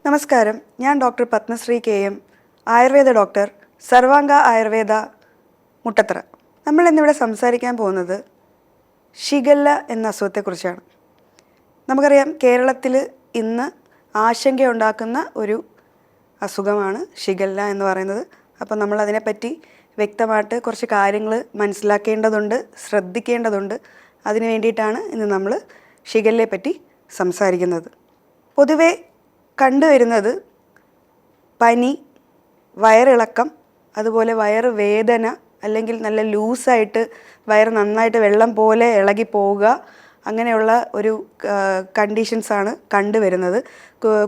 നമസ്കാരം, ഞാൻ doctor Padmashree K M, Ayurveda doctor, Sarvanga Ayurveda, Muttathara. നമ്മൾ ഇന്നിവിടെ സംസാരിക്കാൻ പോകുന്നത് ഷിഗല്ല എന്ന അസുഖത്തെക്കുറിച്ചാണ്. നമുക്കറിയാം, കേരളത്തിൽ ഇന്ന് ആശങ്കയുണ്ടാക്കുന്ന ഒരു അസുഖമാണ് ഷിഗല്ല എന്ന് പറയുന്നത്. അപ്പോൾ നമ്മളതിനെപ്പറ്റി വ്യക്തമായിട്ട് കുറച്ച് കാര്യങ്ങൾ മനസ്സിലാക്കേണ്ടതുണ്ട്, ശ്രദ്ധിക്കേണ്ടതുണ്ട്. അതിനു വേണ്ടിയിട്ടാണ് ഇന്ന് നമ്മൾ ഷിഗല്ലയെ പറ്റി സംസാരിക്കുന്നത്. പൊതുവെ കണ്ടുവരുന്നത് പനി, വയറിളക്കം, അതുപോലെ വയറ് വേദന, അല്ലെങ്കിൽ നല്ല ലൂസായിട്ട് വയറ് നന്നായിട്ട് വെള്ളം പോലെ ഇളകി പോവുക, അങ്ങനെയുള്ള ഒരു കണ്ടീഷൻസാണ് കണ്ടുവരുന്നത്.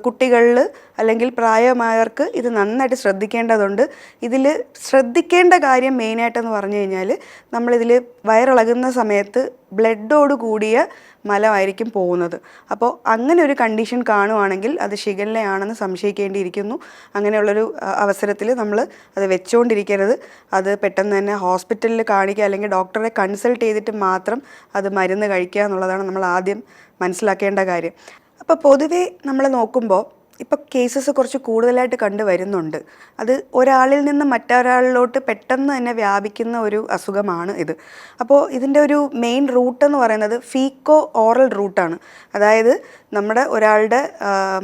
കുട്ടികളിൽ അല്ലെങ്കിൽ പ്രായമായവർക്ക് ഇത് നന്നായിട്ട് ശ്രദ്ധിക്കേണ്ടതുണ്ട്. ഇതിൽ ശ്രദ്ധിക്കേണ്ട കാര്യം മെയിനായിട്ടെന്ന് പറഞ്ഞു കഴിഞ്ഞാൽ, നമ്മളിതിൽ വയറിളകുന്ന സമയത്ത് ബ്ലഡോട് കൂടിയ മലമായിരിക്കും പോകുന്നത്. അപ്പോൾ അങ്ങനെ ഒരു കണ്ടീഷൻ കാണുവാണെങ്കിൽ അത് ഷിഗല്ലയാണെന്ന് സംശയിക്കേണ്ടിയിരിക്കുന്നു. അങ്ങനെയുള്ളൊരു അവസരത്തിൽ നമ്മൾ അത് വെച്ചുകൊണ്ടിരിക്കരുത്. അത് പെട്ടെന്ന് തന്നെ ഹോസ്പിറ്റലിൽ കാണിക്കുക, അല്ലെങ്കിൽ ഡോക്ടറെ കൺസൾട്ട് ചെയ്തിട്ട് മാത്രം അത് മരുന്ന് കഴിക്കുക എന്നുള്ളതാണ് നമ്മൾ ആദ്യം മനസ്സിലാക്കേണ്ട കാര്യം. അപ്പോൾ പൊതുവേ നമ്മൾ നോക്കുമ്പോൾ ഇപ്പോൾ കേസസ് കുറച്ച് കൂടുതലായിട്ട് കണ്ടുവരുന്നുണ്ട്. അത് ഒരാളിൽ നിന്ന് മറ്റൊരാളിലോട്ട് പെട്ടെന്ന് തന്നെ വ്യാപിക്കുന്ന ഒരു അസുഖമാണ് ഇത്. അപ്പോൾ ഇതിൻ്റെ ഒരു മെയിൻ റൂട്ട് എന്ന് പറയുന്നത് ഫീക്കോ ഓറൽ റൂട്ടാണ്. അതായത് നമ്മുടെ ഒരാളുടെ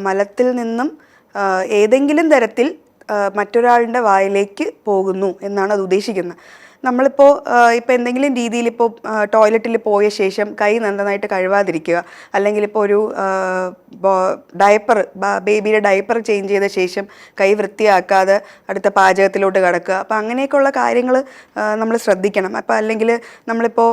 മലത്തിൽ നിന്നും ഏതെങ്കിലും തരത്തിൽ മറ്റൊരാളുടെ വായിലേക്ക് പോകുന്നു എന്നാണ് അത് ഉദ്ദേശിക്കുന്നത്. നമ്മളിപ്പോൾ എന്തെങ്കിലും രീതിയിൽ ടോയ്ലറ്റിൽ പോയ ശേഷം കൈ നന്നായിട്ട് കഴുകാതിരിക്കുക, അല്ലെങ്കിൽ ഇപ്പോൾ ഒരു ബേബിയുടെ ഡയപ്പർ ചേഞ്ച് ചെയ്ത ശേഷം കൈ വൃത്തിയാക്കാതെ അടുത്ത പാചകത്തിലോട്ട് കിടക്കുക. അപ്പോൾ അങ്ങനെയൊക്കെയുള്ള കാര്യങ്ങൾ നമ്മൾ ശ്രദ്ധിക്കണം. അപ്പോൾ അല്ലെങ്കിൽ നമ്മളിപ്പോൾ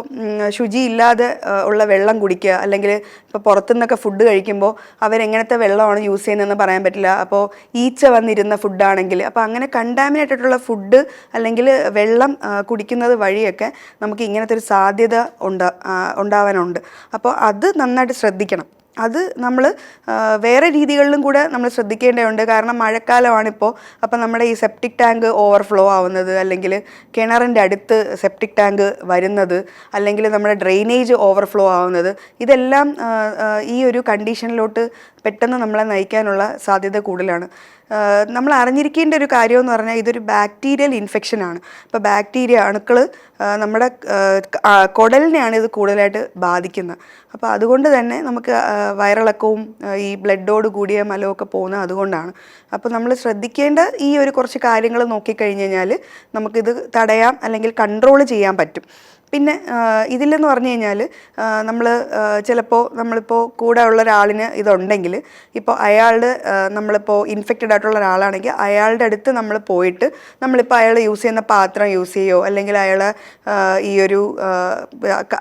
ശുചിയില്ലാതെ ഉള്ള വെള്ളം കുടിക്കുക, അല്ലെങ്കിൽ ഇപ്പോൾ പുറത്തുനിന്നൊക്കെ ഫുഡ് കഴിക്കുമ്പോൾ അവരെങ്ങനത്തെ വെള്ളമാണ് യൂസ് ചെയ്യുന്നതെന്ന് പറയാൻ പറ്റില്ല. അപ്പോൾ ഈച്ച വന്നിരുന്ന ഫുഡാണെങ്കിൽ, അപ്പോൾ അങ്ങനെ കണ്ടാമിനേറ്റഡ് ആയിട്ടുള്ള ഫുഡ് അല്ലെങ്കിൽ വെള്ളം കുടിക്കുന്നത് വഴിയൊക്കെ നമുക്ക് ഇങ്ങനത്തെ ഒരു സാധ്യത ഉണ്ടാവാനുണ്ട്. അപ്പോൾ അത് നന്നായിട്ട് ശ്രദ്ധിക്കണം. അത് നമ്മൾ വേറെ രീതികളിലും കൂടെ നമ്മൾ ശ്രദ്ധിക്കേണ്ടതുണ്ട്. കാരണം മഴക്കാലമാണിപ്പോൾ. അപ്പോൾ നമ്മുടെ ഈ സെപ്റ്റിക് ടാങ്ക് ഓവർഫ്ലോ ആവുന്നത്, അല്ലെങ്കിൽ കിണറിൻ്റെ അടുത്ത് സെപ്റ്റിക് ടാങ്ക് വരുന്നത്, അല്ലെങ്കിൽ നമ്മുടെ ഡ്രെയിനേജ് ഓവർഫ്ലോ ആവുന്നത്, ഇതെല്ലാം ഈ ഒരു കണ്ടീഷനിലോട്ട് പെട്ടെന്ന് നമ്മളെ നയിക്കാനുള്ള സാധ്യത കൂടുതലാണ്. നമ്മൾ അറിഞ്ഞിരിക്കേണ്ട ഒരു കാര്യമെന്ന് പറഞ്ഞാൽ, ഇതൊരു ബാക്ടീരിയൽ ഇൻഫെക്ഷനാണ്. ഇപ്പോൾ ബാക്ടീരിയ അണുക്കൾ നമ്മുടെ കുടലിനെയാണ് ഇത് കൂടുതലായിട്ട് ബാധിക്കുന്നത്. അപ്പോൾ അതുകൊണ്ട് തന്നെ നമുക്ക് വയറിളക്കവും ഈ ബ്ലഡോട് കൂടിയ മലമൊക്കെ പോകുന്നത് അതുകൊണ്ടാണ്. അപ്പോൾ നമ്മൾ ശ്രദ്ധിക്കേണ്ട ഈ ഒരു കുറച്ച് കാര്യങ്ങൾ നോക്കിക്കഴിഞ്ഞ് കഴിഞ്ഞാൽ നമുക്കിത് തടയാം, അല്ലെങ്കിൽ കൺട്രോൾ ചെയ്യാൻ പറ്റും. പിന്നെ ഇതിലെന്ന് പറഞ്ഞു കഴിഞ്ഞാൽ, നമ്മളിപ്പോൾ കൂടെ ഉള്ള ഒരാളിന് ഇതുണ്ടെങ്കിൽ, ഇപ്പോൾ നമ്മളിപ്പോൾ ഇൻഫെക്റ്റഡ് ആയിട്ടുള്ള ഒരാളാണെങ്കിൽ അയാളുടെ അടുത്ത് നമ്മൾ പോയിട്ട് നമ്മളിപ്പോൾ അയാൾ യൂസ് ചെയ്യുന്ന പാത്രം യൂസ് ചെയ്യുകയോ, അല്ലെങ്കിൽ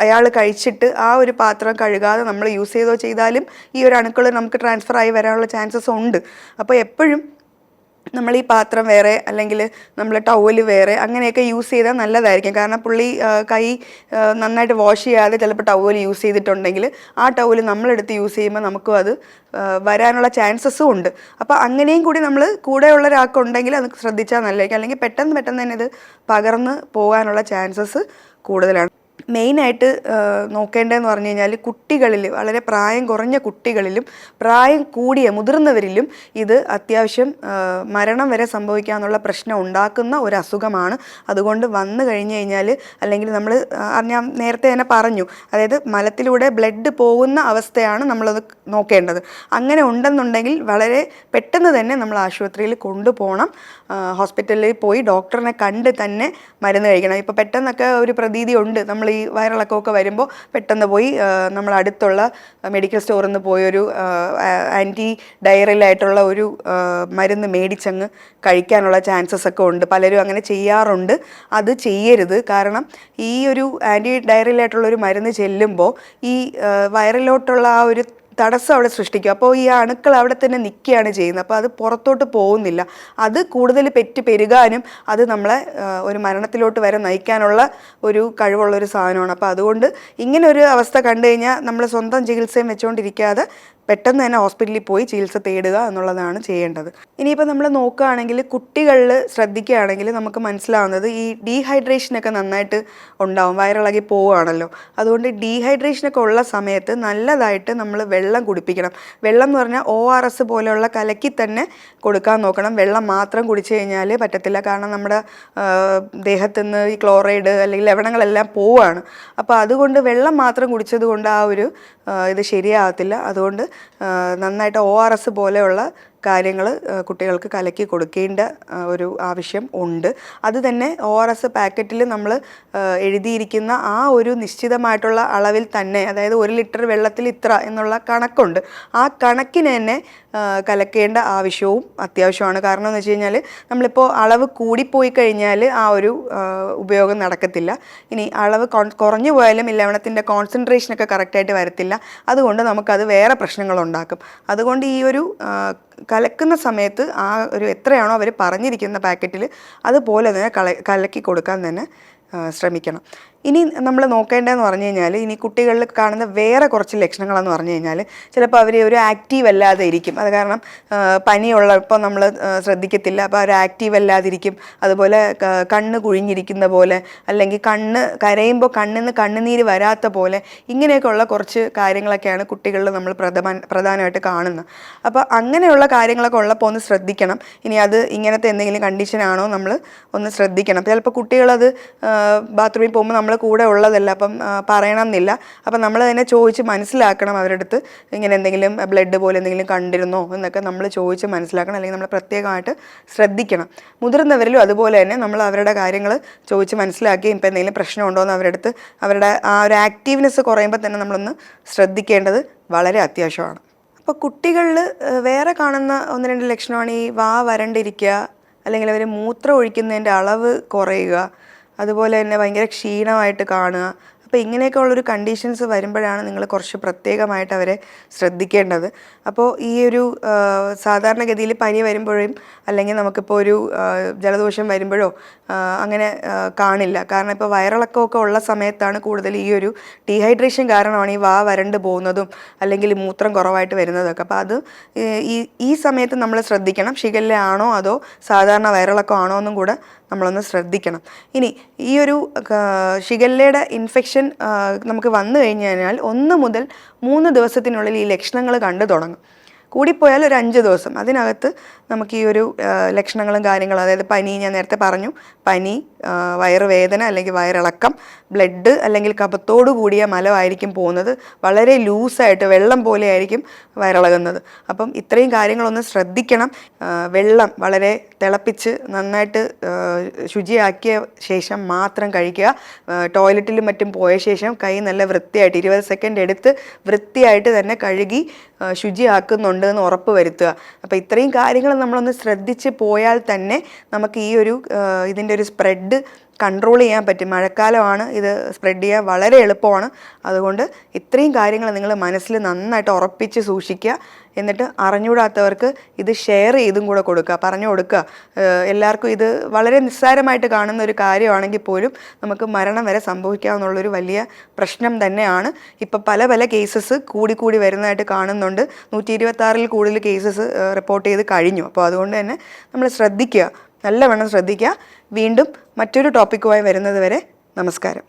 അയാൾ കഴിച്ചിട്ട് ആ ഒരു പാത്രം കഴുകാതെ നമ്മൾ യൂസ് ചെയ്താലും ഈ ഒരു അണുക്കൾ നമുക്ക് ട്രാൻസ്ഫർ ആയി വരാനുള്ള ചാൻസസ് ഉണ്ട്. അപ്പോൾ എപ്പോഴും നമ്മൾ ഈ പാത്രം വേറെ, അല്ലെങ്കിൽ നമ്മൾ ടവല് വേറെ, അങ്ങനെയൊക്കെ യൂസ് ചെയ്താൽ നല്ലതായിരിക്കും. കാരണം പുള്ളി കൈ നന്നായിട്ട് വാഷ് ചെയ്യാതെ ചിലപ്പോൾ ടവൽ യൂസ് ചെയ്തിട്ടുണ്ടെങ്കിൽ ആ ടവൽ നമ്മളെടുത്ത് യൂസ് ചെയ്യുമ്പോൾ നമുക്കും അത് വരാനുള്ള ചാൻസസും ഉണ്ട്. അപ്പോൾ അങ്ങനെയും കൂടി നമ്മൾ കൂടെയുള്ള ഒരാൾക്കുണ്ടെങ്കിൽ അത് ശ്രദ്ധിച്ചാൽ നല്ലതായിരിക്കും. അല്ലെങ്കിൽ പെട്ടെന്ന് തന്നെ ഇത് പകർന്ന് പോകാനുള്ള ചാൻസസ് കൂടുതലാണ്. മെയിനായിട്ട് നോക്കേണ്ടതെന്ന് പറഞ്ഞു കഴിഞ്ഞാൽ, കുട്ടികളിൽ, വളരെ പ്രായം കുറഞ്ഞ കുട്ടികളിലും പ്രായം കൂടിയ മുതിർന്നവരിലും ഇത് അത്യാവശ്യം മരണം വരെ സംഭവിക്കാനുള്ള പ്രശ്നം ഉണ്ടാക്കുന്ന ഒരു അസുഖമാണ്. അതുകൊണ്ട് വന്നു കഴിഞ്ഞ് കഴിഞ്ഞാൽ, അല്ലെങ്കിൽ ഞാൻ നേരത്തെ തന്നെ പറഞ്ഞു, അതായത് മലത്തിലൂടെ ബ്ലഡ് പോകുന്ന അവസ്ഥയാണ് നമ്മളത് നോക്കേണ്ടത്. അങ്ങനെ ഉണ്ടെന്നുണ്ടെങ്കിൽ വളരെ പെട്ടെന്ന് തന്നെ നമ്മൾ ആശുപത്രിയിൽ കൊണ്ടുപോകണം. ഹോസ്പിറ്റലിൽ പോയി ഡോക്ടറിനെ കണ്ട് തന്നെ മരുന്ന് കഴിക്കണം. ഇപ്പോൾ പെട്ടെന്നൊക്കെ ഒരു പ്രതീതി ഉണ്ട്, നമ്മൾ ഈ വയറിളക്കമൊക്കെ വരുമ്പോൾ പെട്ടെന്ന് പോയി നമ്മൾ അടുത്തുള്ള മെഡിക്കൽ സ്റ്റോറിൽ നിന്ന് പോയൊരു ആൻറ്റി ഡയറിയലായിട്ടുള്ള ഒരു മരുന്ന് മേടിച്ചങ്ങ് കഴിക്കാനുള്ള ചാൻസസ് ഒക്കെ ഉണ്ട്. പലരും അങ്ങനെ ചെയ്യാറുണ്ട്. അത് ചെയ്യരുത്. കാരണം ഈ ഒരു ആൻറ്റി ഡയറിയലായിട്ടുള്ളൊരു മരുന്ന് ചെല്ലുമ്പോൾ ഈ വയറിലോട്ടുള്ള ആ ഒരു തടസ്സം അവിടെ സൃഷ്ടിക്കും. അപ്പോൾ ഈ അണുക്കൾ അവിടെ തന്നെ നിൽക്കുകയാണ് ചെയ്യുന്നത്. അപ്പോൾ അത് പുറത്തോട്ട് പോകുന്നില്ല. അത് കൂടുതൽ പെരുകാനും അത് നമ്മളെ ഒരു മരണത്തിലോട്ട് വരെ നയിക്കാനുള്ള ഒരു കഴിവുള്ളൊരു സാധനമാണ്. അപ്പോൾ അതുകൊണ്ട് ഇങ്ങനെ ഒരു അവസ്ഥ കണ്ടു കഴിഞ്ഞാൽ നമ്മൾ സ്വന്തം ചികിത്സയും വെച്ചുകൊണ്ടിരിക്കാതെ പെട്ടെന്ന് തന്നെ ഹോസ്പിറ്റലിൽ പോയി ചികിത്സ തേടുക എന്നുള്ളതാണ് ചെയ്യേണ്ടത്. ഇനിയിപ്പോൾ നമ്മൾ നോക്കുകയാണെങ്കിൽ കുട്ടികളിൽ ശ്രദ്ധിക്കുകയാണെങ്കിൽ നമുക്ക് മനസ്സിലാവുന്നത് ഈ ഡീഹൈഡ്രേഷനൊക്കെ നന്നായിട്ട് ഉണ്ടാവും, വയറിളകി പോവുകയാണല്ലോ. അതുകൊണ്ട് ഡീഹൈഡ്രേഷനൊക്കെ ഉള്ള സമയത്ത് നല്ലതായിട്ട് നമ്മൾ വെള്ളം കുടിപ്പിക്കണം. വെള്ളം എന്ന് പറഞ്ഞാൽ ORS പോലെയുള്ള കലക്കി തന്നെ കൊടുക്കാൻ നോക്കണം. വെള്ളം മാത്രം കുടിച്ചു കഴിഞ്ഞാൽ പറ്റത്തില്ല, കാരണം നമ്മുടെ ദേഹത്തുനിന്ന് ഈ ക്ലോറൈഡ് അല്ലെങ്കിൽ ലവണങ്ങളെല്ലാം പോവുകയാണ്. അപ്പോൾ അതുകൊണ്ട് വെള്ളം മാത്രം കുടിച്ചത് കൊണ്ട് ആ ഒരു ഇത് ശരിയാകത്തില്ല. അതുകൊണ്ട് നന്നായിട്ട് ORS പോലെയുള്ള കാര്യങ്ങൾ കുട്ടികൾക്ക് കലക്കി കൊടുക്കേണ്ട ഒരു ആവശ്യം ഉണ്ട്. അത് തന്നെ ORS പാക്കറ്റിൽ നമ്മൾ എഴുതിയിരിക്കുന്ന ആ ഒരു നിശ്ചിതമായിട്ടുള്ള അളവിൽ തന്നെ, അതായത് 1 ലിറ്റർ വെള്ളത്തിൽ ഇത്ര എന്നുള്ള കണക്കുണ്ട്. ആ കണക്കിന് തന്നെ കലക്കേണ്ട ആവശ്യവും അത്യാവശ്യമാണ്. കാരണം എന്ന് വെച്ച് കഴിഞ്ഞാൽ നമ്മളിപ്പോൾ അളവ് കൂടിപ്പോയി കഴിഞ്ഞാൽ ആ ഒരു ഉപയോഗം നടക്കത്തില്ല. ഇനി അളവ് കുറഞ്ഞു പോയാലും ഈ ലവണത്തിൻ്റെ കോൺസെൻട്രേഷനൊക്കെ കറക്റ്റായിട്ട് വരത്തില്ല. അതുകൊണ്ട് നമുക്കത് വേറെ പ്രശ്നങ്ങളുണ്ടാക്കും. അതുകൊണ്ട് ഈ ഒരു കലക്കുന്ന സമയത്ത് ആ ഒരു എത്രയാണോ അവർ പറഞ്ഞിരിക്കുന്ന പാക്കറ്റിൽ അതുപോലെ തന്നെ കലക്കി കൊടുക്കാൻ തന്നെ ശ്രമിക്കണം. ഇനി നമ്മൾ നോക്കേണ്ടതെന്ന് പറഞ്ഞു കഴിഞ്ഞാൽ, ഇനി കുട്ടികളിൽ കാണുന്ന വേറെ കുറച്ച് ലക്ഷണങ്ങളെന്ന് പറഞ്ഞു കഴിഞ്ഞാൽ, ചിലപ്പോൾ അവർ ഒരു ആക്റ്റീവ് അല്ലാതെ ഇരിക്കും. അത് കാരണം പനിയുള്ളപ്പോൾ നമ്മൾ ശ്രദ്ധിക്കത്തില്ല, അപ്പോൾ അവർ ആക്റ്റീവ് അല്ലാതിരിക്കും. അതുപോലെ കണ്ണ് കുഴിഞ്ഞിരിക്കുന്ന പോലെ, അല്ലെങ്കിൽ കണ്ണ് കരയുമ്പോൾ കണ്ണിൽ നിന്ന് കണ്ണുനീര് വരാത്ത പോലെ, ഇങ്ങനെയൊക്കെയുള്ള കുറച്ച് കാര്യങ്ങളൊക്കെയാണ് കുട്ടികളിൽ നമ്മൾ പ്രധാനമായിട്ട് കാണുന്നത്. അപ്പോൾ അങ്ങനെയുള്ള കാര്യങ്ങളൊക്കെ ഉള്ളപ്പോൾ ഒന്ന് ശ്രദ്ധിക്കണം. ഇനി അത് ഇങ്ങനത്തെ എന്തെങ്കിലും കണ്ടീഷനാണോ നമ്മൾ ഒന്ന് ശ്രദ്ധിക്കണം. ചിലപ്പോൾ കുട്ടികളത് ബാത്റൂമിൽ പോകുമ്പോൾ നമ്മൾ കൂടെ ഉള്ളതല്ല, അപ്പം പറയണം എന്നില്ല. അപ്പം നമ്മൾ തന്നെ ചോദിച്ച് മനസ്സിലാക്കണം അവരുടെ അടുത്ത്, ഇങ്ങനെ എന്തെങ്കിലും ബ്ലഡ് പോലെ എന്തെങ്കിലും കണ്ടിരുന്നോ എന്നൊക്കെ നമ്മൾ ചോദിച്ച് മനസ്സിലാക്കണം. അല്ലെങ്കിൽ നമ്മൾ പ്രത്യേകമായിട്ട് ശ്രദ്ധിക്കണം. മുതിർന്നവരിലും അതുപോലെ തന്നെ നമ്മൾ അവരുടെ കാര്യങ്ങൾ ചോദിച്ച് മനസ്സിലാക്കി ഇപ്പം എന്തെങ്കിലും പ്രശ്നമുണ്ടോ എന്ന് അവരുടെ അടുത്ത്, അവരുടെ ആ ഒരു ആക്റ്റീവ്നെസ് കുറയുമ്പോൾ തന്നെ നമ്മളൊന്ന് ശ്രദ്ധിക്കേണ്ടത് വളരെ അത്യാവശ്യമാണ്. അപ്പോൾ കുട്ടികളിൽ വേറെ കാണുന്ന 1-2 ലക്ഷണമാണ് ഈ വാ വരണ്ടിരിക്കുക, അല്ലെങ്കിൽ അവർ മൂത്രം ഒഴിക്കുന്നതിൻ്റെ അളവ് കുറയുക, അതുപോലെ തന്നെ ഭയങ്കര ക്ഷീണമായിട്ട് കാണുക. അപ്പോൾ ഇങ്ങനെയൊക്കെ ഉള്ളൊരു കണ്ടീഷൻസ് വരുമ്പോഴാണ് നിങ്ങൾ കുറച്ച് പ്രത്യേകമായിട്ട് അവരെ ശ്രദ്ധിക്കേണ്ടത്. അപ്പോൾ ഈ ഒരു സാധാരണഗതിയിൽ പനി വരുമ്പോഴും അല്ലെങ്കിൽ നമുക്കിപ്പോൾ ഒരു ജലദോഷം വരുമ്പോഴോ അങ്ങനെ കാണില്ല. കാരണം ഇപ്പോൾ വയറിളക്കമൊക്കെ ഉള്ള സമയത്താണ് കൂടുതൽ ഈ ഒരു ഡീഹൈഡ്രേഷൻ കാരണമാണ് ഈ വാ വരണ്ട് പോകുന്നതും അല്ലെങ്കിൽ മൂത്രം കുറവായിട്ട് വരുന്നതൊക്കെ. അപ്പോൾ അത് ഈ സമയത്ത് നമ്മൾ ശ്രദ്ധിക്കണം. ഷിഗല്ല ആണോ അതോ സാധാരണ വയറിളക്കം ആണോ എന്നും കൂടെ നമ്മളൊന്ന് ശ്രദ്ധിക്കണം. ഇനി ഈ ഒരു ഷിഗല്ലയുടെ ഇൻഫെക്ഷൻ നമുക്ക് വന്നു കഴിഞ്ഞു കഴിഞ്ഞാൽ 1 മുതൽ 3 ദിവസത്തിനുള്ളിൽ ഈ ലക്ഷണങ്ങൾ കണ്ടു തുടങ്ങും. കൂടിപ്പോയാൽ ഒരു 5 ദിവസം. അതിനകത്ത് നമുക്ക് ഈ ഒരു ലക്ഷണങ്ങളും കാര്യങ്ങളും, അതായത് പനി, ഞാൻ നേരത്തെ പറഞ്ഞു, പനി, വയറുവേദന അല്ലെങ്കിൽ വയറിളക്കം, ബ്ലഡ് അല്ലെങ്കിൽ കഫത്തോടു കൂടിയ മലമായിരിക്കും പോകുന്നത്, വളരെ ലൂസായിട്ട് വെള്ളം പോലെ ആയിരിക്കും വയറിളകുന്നത്. അപ്പം ഇത്രയും കാര്യങ്ങളൊന്ന് ശ്രദ്ധിക്കണം. വെള്ളം വളരെ തിളപ്പിച്ച് നന്നായിട്ട് ശുചിയാക്കിയ ശേഷം മാത്രം കഴിക്കുക. ടോയ്ലറ്റിലും മറ്റും പോയ ശേഷം കൈ നല്ല വൃത്തിയായിട്ട് 20 സെക്കൻഡ് എടുത്ത് വൃത്തിയായിട്ട് തന്നെ കഴുകി ശുചിയാക്കുന്നുണ്ട് എന്ന് ഉറപ്പ് വരുത്തുക. അപ്പോൾ ഇത്രയും കാര്യങ്ങൾ നമ്മളൊന്ന് ശ്രദ്ധിച്ച് പോയാൽ തന്നെ നമുക്ക് ഈ ഒരു ഇതിൻ്റെ ഒരു സ്പ്രെഡ് കൺട്രോൾ ചെയ്യാൻ പറ്റും. മഴക്കാലമാണ്, ഇത് സ്പ്രെഡ് ചെയ്യാൻ വളരെ എളുപ്പമാണ്. അതുകൊണ്ട് ഇത്രയും കാര്യങ്ങൾ നിങ്ങൾ മനസ്സിൽ നന്നായിട്ട് ഉറപ്പിച്ച് സൂക്ഷിക്കുക. എന്നിട്ട് അറിഞ്ഞുകൂടാത്തവർക്ക് ഇത് ഷെയർ ചെയ്തും കൂടെ കൊടുക്കുക, പറഞ്ഞു കൊടുക്കുക. എല്ലാവർക്കും ഇത് വളരെ നിസ്സാരമായിട്ട് കാണുന്ന ഒരു കാര്യമാണെങ്കിൽ പോലും നമുക്ക് മരണം വരെ സംഭവിക്കാമെന്നുള്ളൊരു വലിയ പ്രശ്നം തന്നെയാണ്. ഇപ്പം പല കേസസ് കൂടി വരുന്നതായിട്ട് കാണുന്നുണ്ട്. 126-ൽ കൂടുതൽ കേസസ് റിപ്പോർട്ട് ചെയ്ത് കഴിഞ്ഞു. അപ്പോൾ അതുകൊണ്ട് തന്നെ നമ്മൾ ശ്രദ്ധിക്കുക, നല്ലവണ്ണം ശ്രദ്ധിക്കുക. വീണ്ടും മറ്റൊരു ടോപ്പിക്കുമായി വരുന്നത് വരെ നമസ്കാരം.